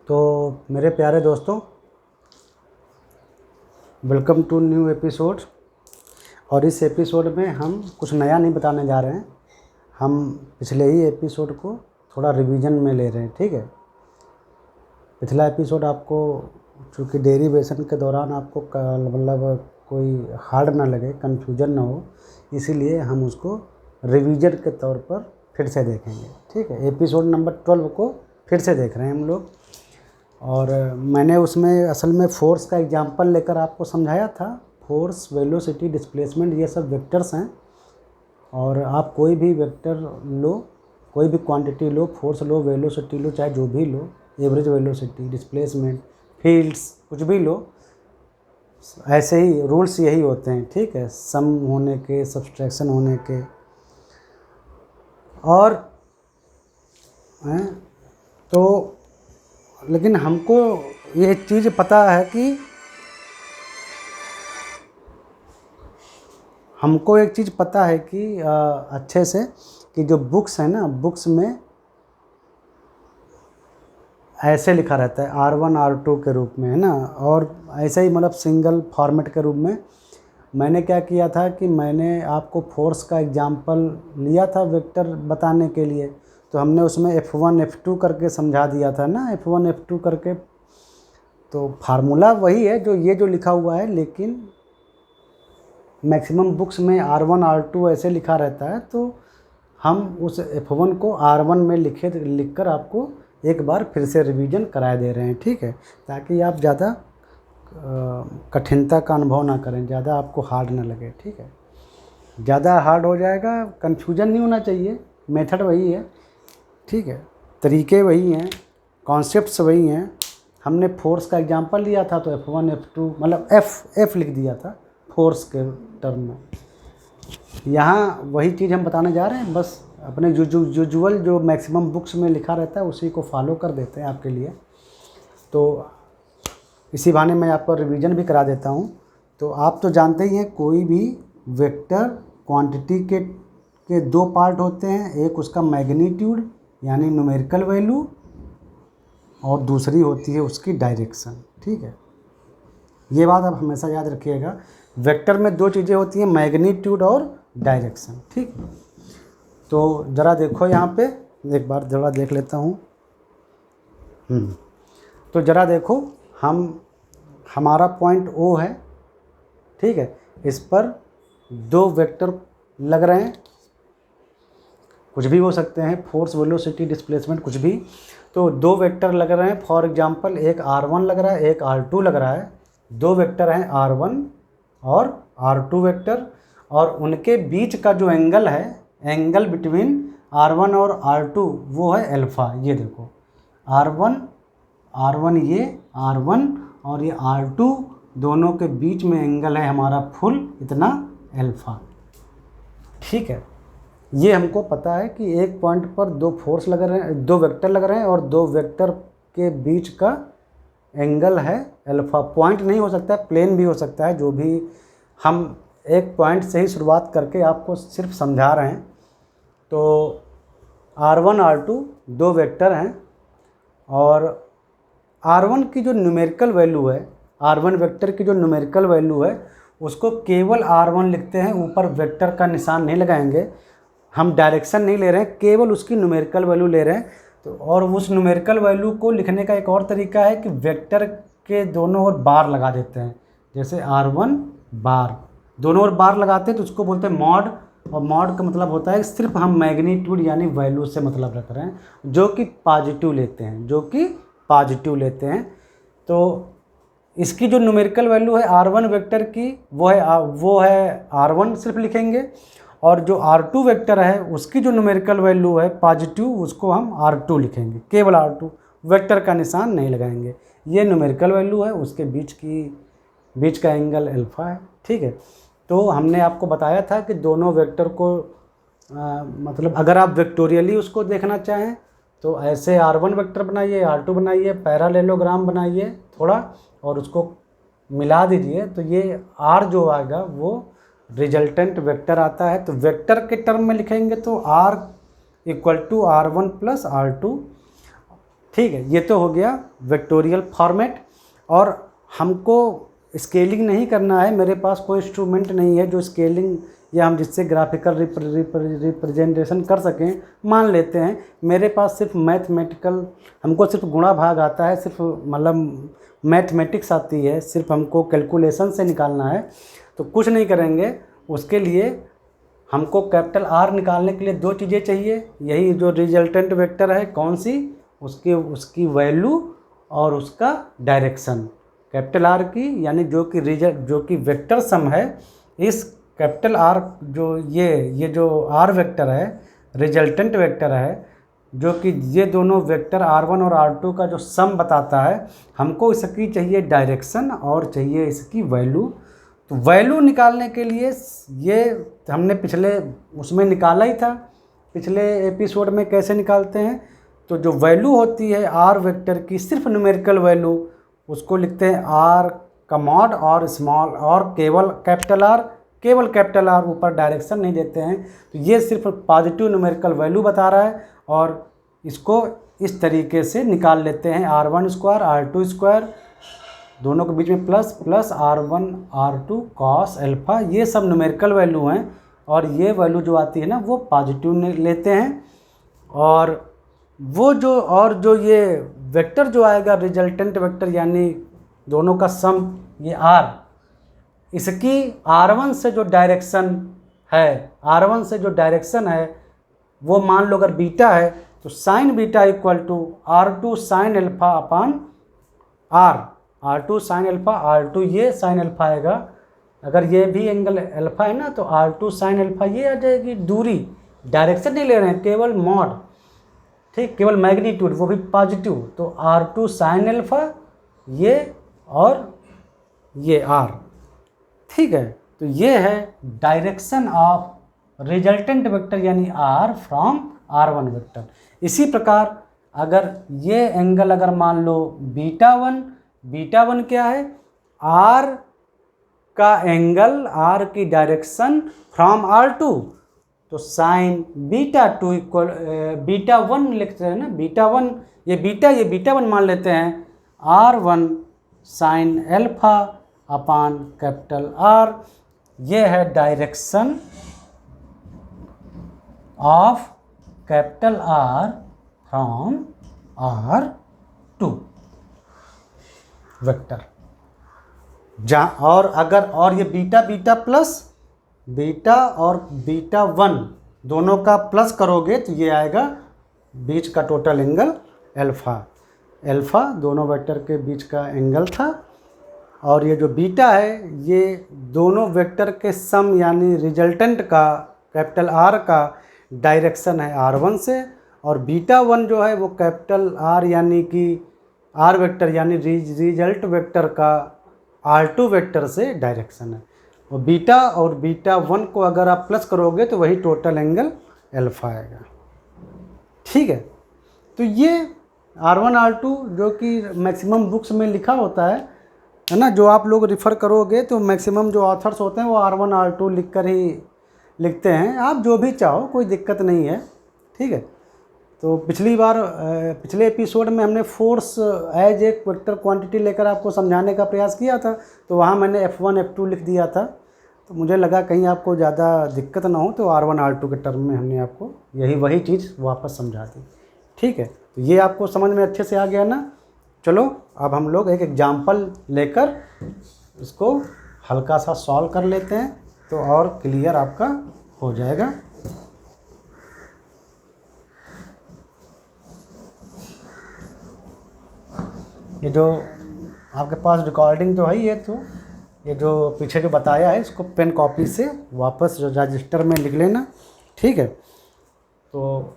तो मेरे प्यारे दोस्तों, वेलकम टू न्यू एपिसोड। और इस एपिसोड में हम कुछ नया नहीं बताने जा रहे हैं। हम पिछले ही एपिसोड को थोड़ा रिवीजन में ले रहे हैं, ठीक है। पिछला एपिसोड आपको चूँकि डेरिवेशन के दौरान आपको मतलब कोई हार्ड ना लगे, कन्फ्यूजन ना हो, इसीलिए हम उसको रिवीजन के तौर पर फिर से देखेंगे, ठीक है। एपिसोड नंबर 12 को फिर से देख रहे हैं हम लोग। और मैंने उसमें असल में फोर्स का एग्जांपल लेकर आपको समझाया था। फोर्स, वेलोसिटी, डिस्प्लेसमेंट, ये सब वेक्टर्स हैं। और आप कोई भी वेक्टर लो, कोई भी क्वांटिटी लो, फोर्स लो, वेलोसिटी लो, चाहे जो भी लो, एवरेज वेलोसिटी, डिस्प्लेसमेंट, फील्ड्स, कुछ भी लो, ऐसे ही रूल्स यही होते हैं, ठीक है। सम होने के, सब्सट्रैक्शन होने के। और तो लेकिन हमको ये चीज़ पता है कि अच्छे से कि जो बुक्स है ना, बुक्स में ऐसे लिखा रहता है R1 R2 के रूप में, है ना। और ऐसे ही मतलब सिंगल फॉर्मेट के रूप में मैंने क्या किया था कि मैंने आपको फोर्स का एग्जांपल लिया था वेक्टर बताने के लिए। तो हमने उसमें F1 F2 करके समझा दिया था ना, F1 F2 करके। तो फार्मूला वही है जो लिखा हुआ है, लेकिन मैक्सिमम बुक्स में R1 R2 ऐसे लिखा रहता है। तो हम उस F1 को R1 में लिखकर आपको एक बार फिर से रिवीजन करा दे रहे हैं, ठीक है, ताकि आप ज़्यादा कठिनता का अनुभव ना करें, ज़्यादा आपको हार्ड ना लगे, ठीक है। ज़्यादा हार्ड हो जाएगा, कन्फ्यूजन नहीं होना चाहिए। मेथड वही है, ठीक है, तरीके वही हैं, कॉन्सेप्ट्स वही हैं। हमने फोर्स का एग्जांपल लिया था तो F1 F2 मतलब F लिख दिया था फोर्स के टर्म में। यहाँ वही चीज़ हम बताने जा रहे हैं, बस अपने यूजुअल जो मैक्सिमम बुक्स में लिखा रहता है उसी को फॉलो कर देते हैं आपके लिए। तो इसी बहाने मैं आपको रिवीजन भी करा देता हूँ। तो आप तो जानते ही हैं, कोई भी वेक्टर क्वांटिटी के दो पार्ट होते हैं। एक उसका मैग्नीट्यूड यानी न्यूमेरिकल वैल्यू, और दूसरी होती है उसकी डायरेक्शन, ठीक है। ये बात आप हमेशा याद रखिएगा। वेक्टर में दो चीज़ें होती हैं, मैग्नीट्यूड और डायरेक्शन, ठीक। तो ज़रा देखो यहाँ पे, एक बार ज़रा देख लेता हूँ। तो ज़रा देखो, हमारा पॉइंट O है, ठीक है। इस पर दो वेक्टर लग रहे हैं, कुछ भी हो सकते हैं, फोर्स, वेलोसिटी, डिस्प्लेसमेंट, कुछ भी। तो दो वेक्टर लग रहे हैं। फॉर एग्जांपल एक R1 लग रहा है, एक R2 लग रहा है। दो वेक्टर हैं R1 और R2 वेक्टर, और उनके बीच का जो एंगल है, एंगल बिटवीन R1 और R2, वो है अल्फ़ा। ये देखो, R1 ये R1 और ये R2, दोनों के बीच में एंगल है हमारा फुल इतना अल्फ़ा, ठीक है। ये हमको पता है कि एक पॉइंट पर दो फोर्स लग रहे हैं, दो वेक्टर लग रहे हैं, और दो वेक्टर के बीच का एंगल है अल्फ़ा। पॉइंट नहीं हो सकता है, प्लेन भी हो सकता है, जो भी। हम एक पॉइंट से ही शुरुआत करके आपको सिर्फ समझा रहे हैं। तो R1 R2 दो वेक्टर हैं, और R1 की जो न्यूमेरिकल वैल्यू है, R1 वेक्टर की जो न्यूमेरिकल वैल्यू है, उसको केवल R1 लिखते हैं, ऊपर वेक्टर का निशान नहीं लगाएंगे। हम डायरेक्शन नहीं ले रहे हैं, केवल उसकी न्यूमेरिकल वैल्यू ले रहे हैं। तो और उस न्यूमेरिकल वैल्यू को लिखने का एक और तरीका है कि वेक्टर के दोनों ओर बार लगा देते हैं। जैसे R1 बार, दोनों ओर बार लगाते हैं तो उसको बोलते हैं मॉड। और मॉड का मतलब होता है सिर्फ हम मैग्नीट्यूड यानी वैल्यू से मतलब रख रहे हैं, जो कि पॉजिटिव लेते हैं। तो इसकी जो न्यूमेरिकल वैल्यू है R1 वेक्टर की, वो है R1 सिर्फ लिखेंगे। और जो R2 वेक्टर है उसकी जो न्यूमेरिकल वैल्यू है पॉजिटिव, उसको हम R2 लिखेंगे, केवल R2, वेक्टर का निशान नहीं लगाएंगे। ये न्यूमेरिकल वैल्यू है, उसके बीच का एंगल अल्फ़ा है, ठीक है। तो हमने आपको बताया था कि दोनों वेक्टर को मतलब अगर आप वेक्टोरियली उसको देखना चाहें तो ऐसे R1 वेक्टर बनाइए, R2 बनाइए, पैरेललोग्राम बनाइए थोड़ा, और उसको मिला दीजिए, तो ये R जो आएगा वो रिजल्टेंट वेक्टर आता है। तो वेक्टर के टर्म में लिखेंगे तो R = R1 + R2, ठीक है, ये तो हो गया वेक्टोरियल फॉर्मेट। और हमको स्केलिंग नहीं करना है, मेरे पास कोई इंस्ट्रूमेंट नहीं है जो स्केलिंग या हम जिससे ग्राफिकल रिप्रेजेंटेशन कर सकें। मान लेते हैं मेरे पास सिर्फ मैथमेटिकल, हमको सिर्फ गुणा भाग आता है, सिर्फ मतलब मैथमेटिक्स आती है, सिर्फ हमको कैलकुलेशन से निकालना है। तो कुछ नहीं करेंगे, उसके लिए हमको कैपिटल आर निकालने के लिए दो चीज़ें चाहिए। यही जो रिजल्टेंट वेक्टर है कौन सी, उसकी वैल्यू और उसका डायरेक्शन। कैपिटल आर की यानी जो कि वेक्टर सम है, इस कैपिटल आर जो ये जो आर वेक्टर है रिजल्टेंट वेक्टर है, जो कि ये दोनों वेक्टर R1 और R2 का जो सम बताता है, हमको इसकी चाहिए डायरेक्शन और चाहिए इसकी वैल्यू। तो वैल्यू निकालने के लिए ये हमने पिछले उसमें निकाला ही था, पिछले एपिसोड में कैसे निकालते हैं। तो जो वैल्यू होती है आर वेक्टर की, सिर्फ न्यूमेरिकल वैल्यू, उसको लिखते हैं आर का मॉड और स्मॉल और केवल कैपिटल आर, ऊपर डायरेक्शन नहीं देते हैं। तो ये सिर्फ पॉजिटिव न्यूमेरिकल वैल्यू बता रहा है और इसको इस तरीके से निकाल लेते हैं R1 स्क्वायर R2 स्क्वायर, दोनों के बीच में plus plus R1 R2 cos alpha. ये सब न्यूमेरिकल वैल्यू हैं और ये वैल्यू जो आती है ना वो पॉजिटिव लेते हैं। और जो ये वेक्टर जो आएगा रिजल्टेंट वेक्टर यानी दोनों का सम, ये R, इसकी R1 से जो डायरेक्शन है वो मान लो अगर बीटा है तो sine beta equal to R2 sine alpha upon R2 sine alpha R2 ये साइन अल्फ़ा आएगा। अगर ये भी एंगल अल्फ़ा है ना तो R2 साइन अल्फ़ा ये आ जाएगी। दूरी, डायरेक्शन नहीं ले रहे हैं, केवल मॉड, ठीक, केवल मैग्नीट्यूड, वो भी पॉजिटिव। तो R2 साइन अल्फ़ा ये और ये R, ठीक है। तो ये है डायरेक्शन ऑफ रिजल्टेंट वेक्टर यानी R फ्रॉम R1 वेक्टर। इसी प्रकार अगर ये एंगल अगर मान लो बीटा वन क्या है, R का एंगल, R की डायरेक्शन फ्रॉम R2, तो साइन बीटा 2 इक्वल बीटा 1 लिखते हैं ना, बीटा 1 ये बीटा 1 मान लेते हैं, R1 साइन अल्फ़ा अपान कैपिटल R। ये है direction of capital R from R2 vector. और ये बीटा प्लस बीटा और बीटा 1 दोनों का प्लस करोगे तो ये आएगा बीच का टोटल एंगल अल्फ़ा दोनों वेक्टर के बीच का एंगल था। और ये जो बीटा है ये दोनों वेक्टर के सम यानी रिजल्टेंट का कैपिटल R का डायरेक्शन है R1 से, और बीटा 1 जो है वो कैपिटल R यानी कि R वेक्टर यानी रिजल्ट वेक्टर का R2 वेक्टर से डायरेक्शन है। और बीटा 1 को अगर आप प्लस करोगे तो वही टोटल एंगल अल्फ़ा आएगा, ठीक है। तो ये R1 R2 जो कि मैक्सिमम बुक्स में लिखा होता है ना, जो आप लोग रिफ़र करोगे तो मैक्सिमम जो ऑथर्स होते हैं वो R1 R2 लिख कर ही लिखते हैं। आप जो भी चाहो, कोई दिक्कत नहीं है, ठीक है। तो पिछले एपिसोड में हमने फोर्स एज एक वेक्टर क्वांटिटी लेकर आपको समझाने का प्रयास किया था, तो वहाँ मैंने F1 F2 लिख दिया था। तो मुझे लगा कहीं आपको ज़्यादा दिक्कत ना हो, तो R1 R2 के टर्म में हमने आपको वही चीज़ वापस समझा दी, ठीक है। तो ये आपको समझ में अच्छे से आ गया ना। चलो अब हम लोग एक एग्जाम्पल लेकर इसको हल्का सा सॉल्व कर लेते हैं, तो और क्लियर आपका हो जाएगा। ये जो आपके पास रिकॉर्डिंग तो है ही है, तो ये जो पीछे जो बताया है इसको पेन कॉपी से वापस रजिस्टर में लिख लेना, ठीक है। तो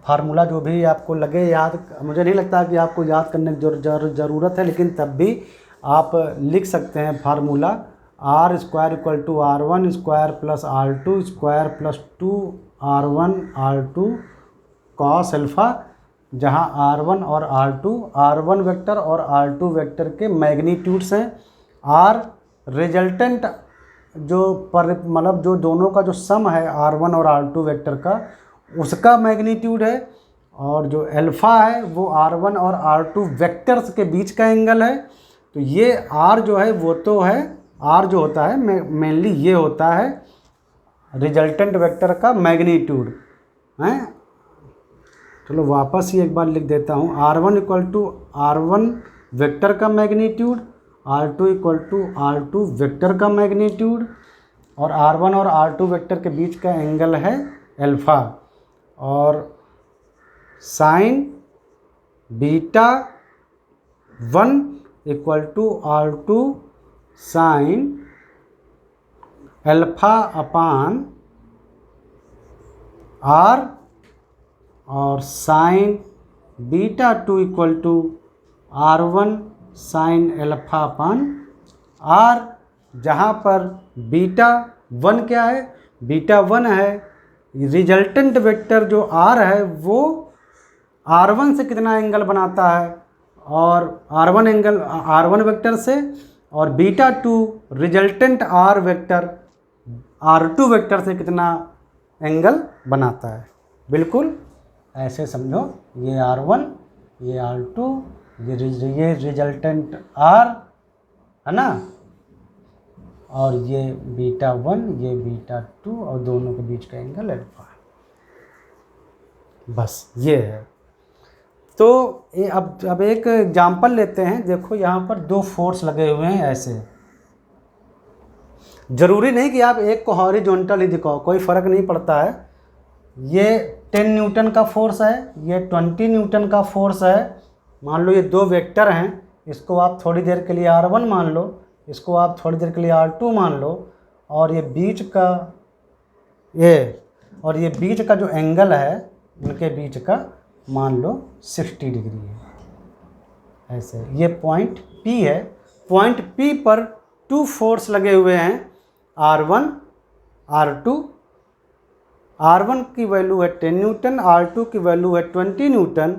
फार्मूला जो भी आपको लगे याद, मुझे नहीं लगता कि आपको याद करने की ज़रूरत है, लेकिन तब भी आप लिख सकते हैं formula R square equal to R1 square plus R2 square plus 2R1 R2 cos alpha, जहाँ R1 और R1 वेक्टर और R2 वेक्टर के मैग्नीट्यूड्स हैं। R रिजल्टेंट जो मतलब जो दोनों का जो सम है R1 और R2 वेक्टर का, उसका मैग्नीट्यूड है। और जो अल्फ़ा है वो R1 और R2 वेक्टर्स के बीच का एंगल है। तो ये R जो है वो तो है, R जो होता है मेनली ये होता है रिजल्टेंट वेक्टर का मैग्नीट्यूड है। चलो वापस ही एक बार लिख देता हूँ, R1 equal to R1 vector का magnitude, R2 equal to R2 vector का मैग्नीट्यूड, और R1 और R2 वेक्टर के बीच का एंगल है अल्फ़ा, और sine beta 1 equal to R2 sine alpha upon R, और sine beta 2 equal to R1 sine alpha upon R, जहाँ पर बीटा 1 क्या है, बीटा 1 है रिजल्टेंट वेक्टर जो R है वो R1 से कितना एंगल बनाता है, और R1 एंगल R1 वेक्टर से, और beta 2 resultant R vector R2 vector से कितना एंगल बनाता है। बिल्कुल ऐसे समझो, ये R1 ये R2 ये रिजल्टेंट R है ना, और ये बीटा 1 ये बीटा 2, और दोनों के बीच का एंगल अल्फ़ा है। बस ये है। तो अब एक एग्जांपल लेते हैं। देखो यहाँ पर दो फोर्स लगे हुए हैं ऐसे, ज़रूरी नहीं कि आप एक को हॉरिजॉन्टल ही दिखाओ, कोई फ़र्क नहीं पड़ता है। ये 10 न्यूटन का फोर्स है, ये 20 न्यूटन का फोर्स है। मान लो ये दो वेक्टर हैं, इसको आप थोड़ी देर के लिए R1 मान लो, इसको आप थोड़ी देर के लिए R2 मान लो, और ये बीच का और ये बीच का जो एंगल है उनके बीच का मान लो 60 डिग्री है। ऐसे ये पॉइंट P है, पॉइंट P पर टू फोर्स लगे हुए हैं R1 R2। R1 की वैल्यू है 10 न्यूटन, R2 की वैल्यू है 20 न्यूटन,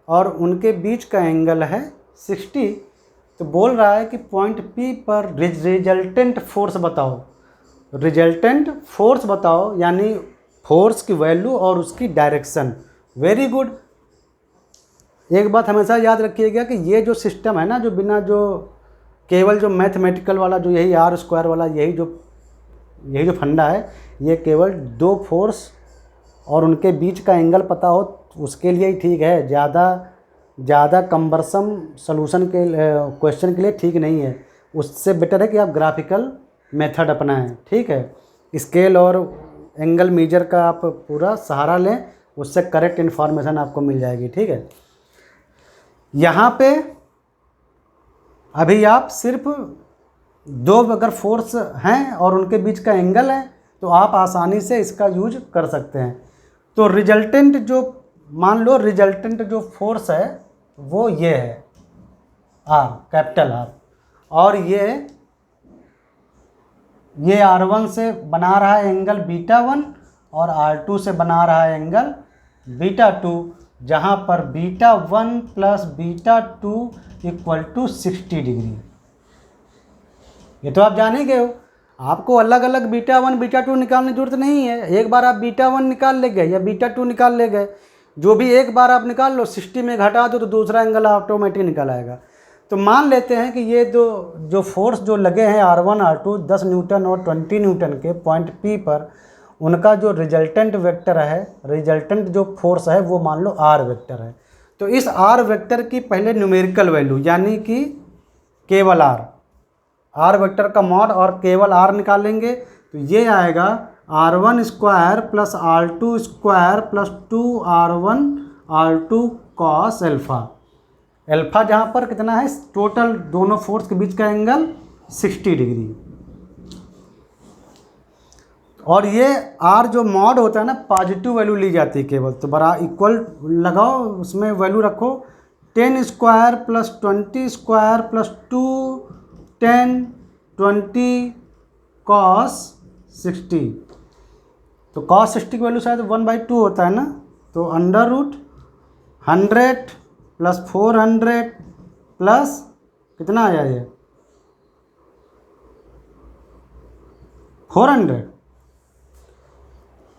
और उनके बीच का एंगल है 60। तो बोल रहा है कि पॉइंट P पर रिजल्टेंट फोर्स बताओ, रिजल्टेंट फोर्स बताओ, यानी फोर्स की वैल्यू और उसकी डायरेक्शन। Very good. एक बात हमेशा याद रखिएगा कि ये जो सिस्टम है ना, जो बिना जो केवल जो मैथमेटिकल वाला जो यही R² वाला यही जो फंडा है, ये केवल दो फोर्स और उनके बीच का एंगल पता हो उसके लिए ही ठीक है। ज़्यादा कम्बरसम सॉल्यूशन के क्वेश्चन के लिए ठीक नहीं है। उससे बेटर है कि आप ग्राफिकल मेथड अपनाएं, ठीक है। स्केल और एंगल मेजर का आप पूरा सहारा लें, उससे करेक्ट इन्फॉर्मेशन आपको मिल जाएगी, ठीक है। यहाँ पे अभी आप सिर्फ दो अगर फोर्स हैं और उनके बीच का एंगल है तो आप आसानी से इसका यूज कर सकते हैं। तो रिजल्टेंट जो मान लो रिजल्टेंट जो फोर्स है वो ये है R, कैपिटल R, और ये R1 से बना रहा है एंगल बीटा 1 और R2 से बना रहा है एंगल बीटा 2, जहाँ पर beta 1 plus beta 2 equal to 60 degree. ये तो आप जाने गए हो, आपको अलग अलग बीटा 1 बीटा 2 निकालने की जरूरत नहीं है। एक बार आप बीटा 1 निकाल ले गए या बीटा 2 निकाल ले गए, जो भी एक बार आप निकाल लो, 60 में घटा दो तो दूसरा एंगल ऑटोमेटिक निकल आएगा। तो मान लेते हैं कि ये जो फोर्स जो लगे हैं R1 R2 10 न्यूटन और 20 न्यूटन के पॉइंट P पर, उनका जो रिजल्टेंट वेक्टर है, रिजल्टेंट जो फोर्स है वो मान लो R वेक्टर है। तो इस R वेक्टर की पहले न्यूमेरिकल वैल्यू यानी कि केवल R वेक्टर का मॉड और केवल R निकालेंगे तो ये आएगा R1 square plus R2 square plus 2R1 R2 cos alpha. Alpha जहाँ पर कितना है, टोटल दोनों फोर्स के बीच का एंगल 60 डिग्री। और ये R जो मॉड होता है ना, पॉजिटिव वैल्यू ली जाती है केवल, तो बड़ा इक्वल लगाओ, उसमें वैल्यू रखो 10 square plus 20 square plus 2 10 20 cos 60। तो कॉस 60 की वैल्यू शायद 1/2 होता है ना, तो अंडर रूट 100 प्लस 400 प्लस कितना आया ये 400,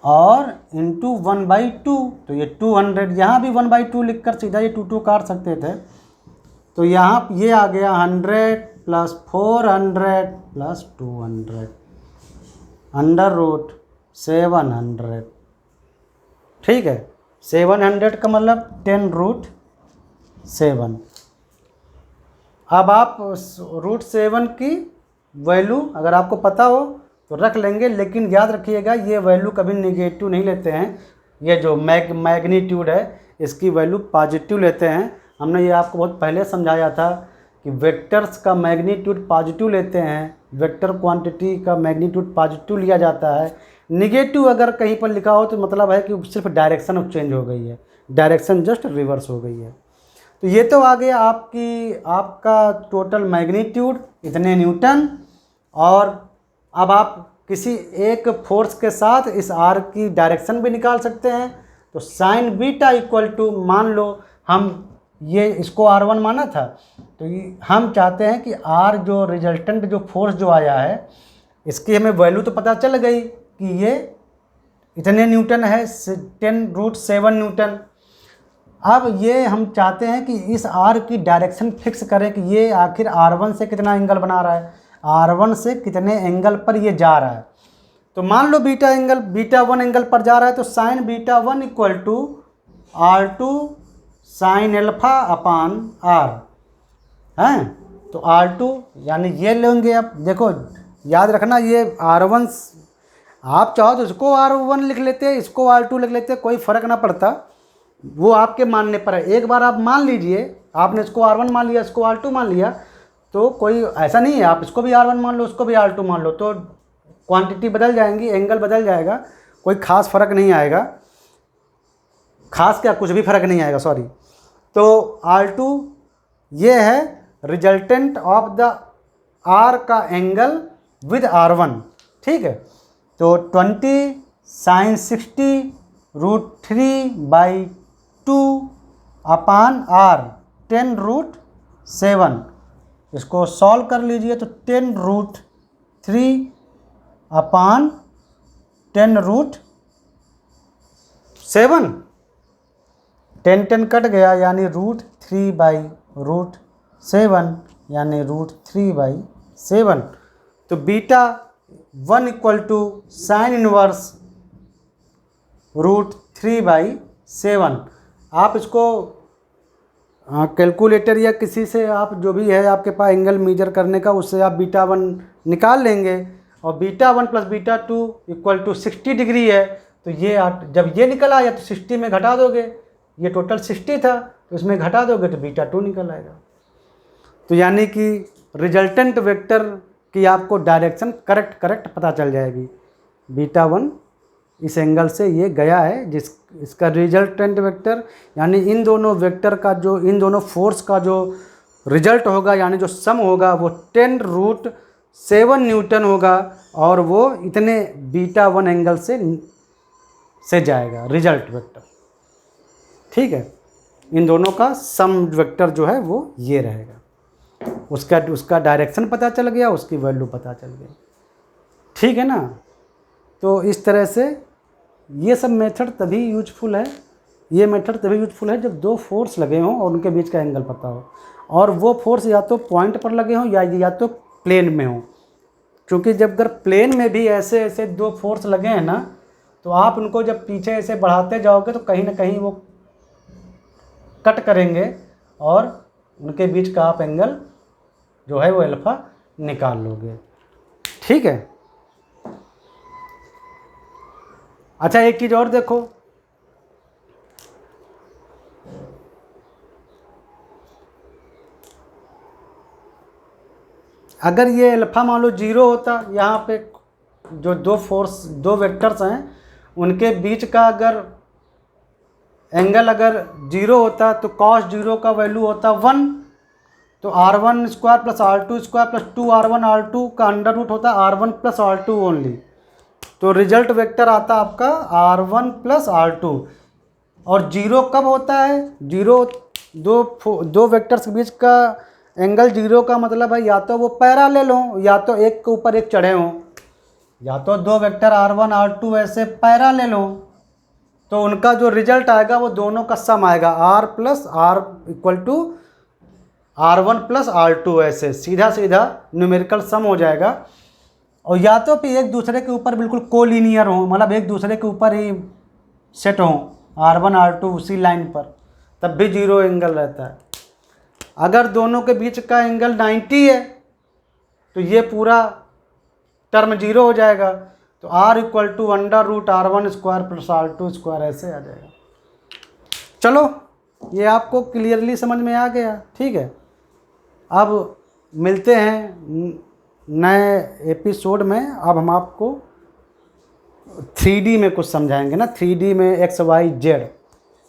और इंटू 1/2, तो ये 200, यहाँ भी 1/2 लिख कर सीधा ये 2 काट सकते थे। तो यहाँ ये आ गया 100 प्लस 400 प्लस 200 √700। ठीक है, 700 का मतलब 10√7। अब आप √7 की वैल्यू अगर आपको पता हो तो रख लेंगे, लेकिन याद रखिएगा ये वैल्यू कभी नेगेटिव नहीं लेते हैं। ये जो मैग्नीट्यूड है इसकी वैल्यू पॉजिटिव लेते हैं। हमने ये आपको बहुत पहले समझाया था कि वेक्टर्स का मैग्नीट्यूड पॉजिटिव लेते हैं, वेक्टर क्वांटिटी का मैग्नीट्यूड पॉजिटिव लिया जाता है। निगेटिव अगर कहीं पर लिखा हो तो मतलब है कि सिर्फ डायरेक्शन चेंज हो गई है, डायरेक्शन जस्ट रिवर्स हो गई है। तो ये तो आ गया आपका टोटल मैग्नीट्यूड इतने न्यूटन। और अब आप किसी एक फोर्स के साथ इस आर की डायरेक्शन भी निकाल सकते हैं। तो साइन बीटा इक्वल टू, मान लो हम ये इसको R1 माना था, तो हम चाहते हैं कि R जो रिजल्टेंट जो फोर्स जो आया है इसकी हमें वैल्यू तो पता चल गई कि ये इतने न्यूटन है, 10√7 न्यूटन। अब ये हम चाहते हैं कि इस R की डायरेक्शन फिक्स करें कि ये आखिर R1 से कितना एंगल बना रहा है, R1 से कितने एंगल पर ये जा रहा है। तो मान लो बीटा 1 एंगल पर जा रहा है, तो sine beta 1 equal to R2 sine alpha upon R हैं। तो R2 यानी ये लेंगे। अब देखो याद रखना, ये R1 आप चाहो तो इसको R1 लिख लेते, इसको R2 लिख लेते, कोई फ़र्क ना पड़ता, वो आपके मानने पर है। एक बार आप मान लीजिए, आपने इसको R1 मान लिया, इसको R2 मान लिया, तो कोई ऐसा नहीं है आप इसको भी R1 मान लो, उसको भी R2 मान लो, तो क्वांटिटी बदल जाएंगी, एंगल बदल जाएगा, कोई ख़ास फ़र्क नहीं आएगा। ख़ास क्या, कुछ भी फ़र्क नहीं आएगा, सॉरी। तो R2 ये है रिजल्टेंट ऑफ द R का एंगल विद R1। ठीक है, तो 20 साइन 60√3/2 अपान R 10√7। इसको सॉल्व कर लीजिए तो 10√3 अपान 10√7, 10 कट गया यानी √3/√7 यानी √3/7। तो beta 1 equal to sine inverse √3/7। आप इसको कैलकुलेटर या किसी से आप जो भी है आपके पास एंगल मेजर करने का, उससे आप बीटा 1 निकाल लेंगे। और beta 1 plus beta 2 equal to 60 degree है। तो ये जब ये निकल आया तो 60 में घटा दोगे, ये टोटल 60 था तो इसमें घटा दोगे तो बीटा 2 निकल आएगा। तो यानी कि रिजल्टेंट वेक्टर की आपको डायरेक्शन करेक्ट पता चल जाएगी। बीटा 1 इस एंगल से ये गया है, इसका रिजल्टेंट वेक्टर यानी इन दोनों वेक्टर का जो, इन दोनों फोर्स का जो रिजल्ट होगा यानी जो सम होगा वो 10√7 न्यूटन होगा, और वो इतने बीटा 1 एंगल से जाएगा रिजल्ट वेक्टर। ठीक है, इन दोनों का सम वेक्टर जो है वो ये रहेगा। उसका डायरेक्शन पता चल गया, उसकी वैल्यू पता चल गई। ठीक है ना। तो इस तरह से ये सब मेथड तभी यूजफुल है, ये मेथड तभी यूजफुल है जब दो फोर्स लगे हों और उनके बीच का एंगल पता हो, और वो फोर्स या तो पॉइंट पर लगे हों या तो प्लेन में हों। क्योंकि जब अगर प्लेन में भी ऐसे ऐसे दो फोर्स लगे हैं ना, तो आप उनको जब पीछे ऐसे बढ़ाते जाओगे तो कहीं ना कहीं वो कट करेंगे और उनके बीच का आप एंगल जो है वो अल्फा निकाल लोगे। ठीक है। अच्छा, एक चीज़ और देखो, अगर ये अल्फा मान लो 0 होता, यहाँ पे जो दो वेक्टर्स हैं उनके बीच का अगर एंगल अगर 0 होता तो cos 0 का वैल्यू होता 1, तो R1² plus R2² plus 2R1 R2 का अंडर रूट होता R1 प्लस R2 ओनली। तो रिजल्ट वेक्टर आता आपका R1 प्लस R2। और 0 कब होता है? 0 दो वेक्टर्स के बीच का एंगल 0 का मतलब है या तो वो पैरेलल हों या तो एक के ऊपर एक चढ़े हों। या तो दो वेक्टर R1 R2 ऐसे पैरेलल हो तो उनका जो रिजल्ट आएगा वो दोनों का सम आएगा, R plus R equal to R1 plus R2, ऐसे सीधा सीधा न्यूमेरिकल सम हो जाएगा। और या तो फिर एक दूसरे के ऊपर बिल्कुल कोलिनियर हो, मतलब एक दूसरे के ऊपर ही सेट हो R1 R2 उसी लाइन पर, तब भी जीरो एंगल रहता है। अगर दोनों के बीच का एंगल 90 है तो ये पूरा टर्म जीरो हो जाएगा, तो R equal to √R1 square plus R2 square ऐसे आ जाएगा। चलो ये आपको क्लियरली समझ में आ गया, ठीक है। अब मिलते हैं नए एपिसोड में। अब हम आपको 3D में कुछ समझाएंगे ना, 3D में XYZ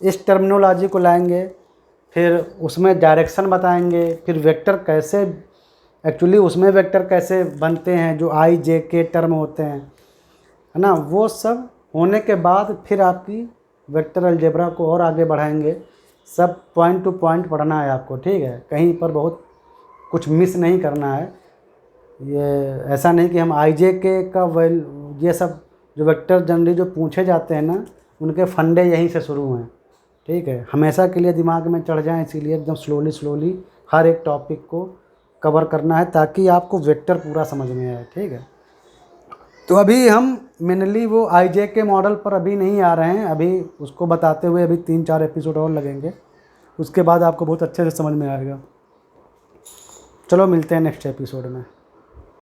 इस टर्मिनोलॉजी को लाएंगे, फिर उसमें डायरेक्शन बताएंगे, फिर वेक्टर कैसे एक्चुअली उसमें वेक्टर कैसे बनते हैं जो IJK टर्म होते हैं, है ना। वो सब होने के बाद फिर आपकी वेक्टर अलजेब्रा को और आगे बढ़ाएंगे। सब पॉइंट टू पॉइंट पढ़ना है आपको, ठीक है। कहीं पर बहुत कुछ मिस नहीं करना है। ये ऐसा नहीं कि हम IJK का ये सब जो वेक्टर जनरली जो पूछे जाते हैं ना, उनके फंडे यहीं से शुरू हैं, ठीक है। हमेशा के लिए दिमाग में चढ़ जाएं, इसीलिए एकदम स्लोली हर एक टॉपिक को कवर करना है ताकि आपको वेक्टर पूरा समझ में आए, ठीक है। तो अभी हम मेनली वो IJK मॉडल पर अभी नहीं आ रहे हैं, अभी उसको बताते हुए अभी 3-4 एपिसोड और लगेंगे, उसके बाद आपको बहुत अच्छे से समझ में आएगा। चलो मिलते हैं नेक्स्ट एपिसोड में।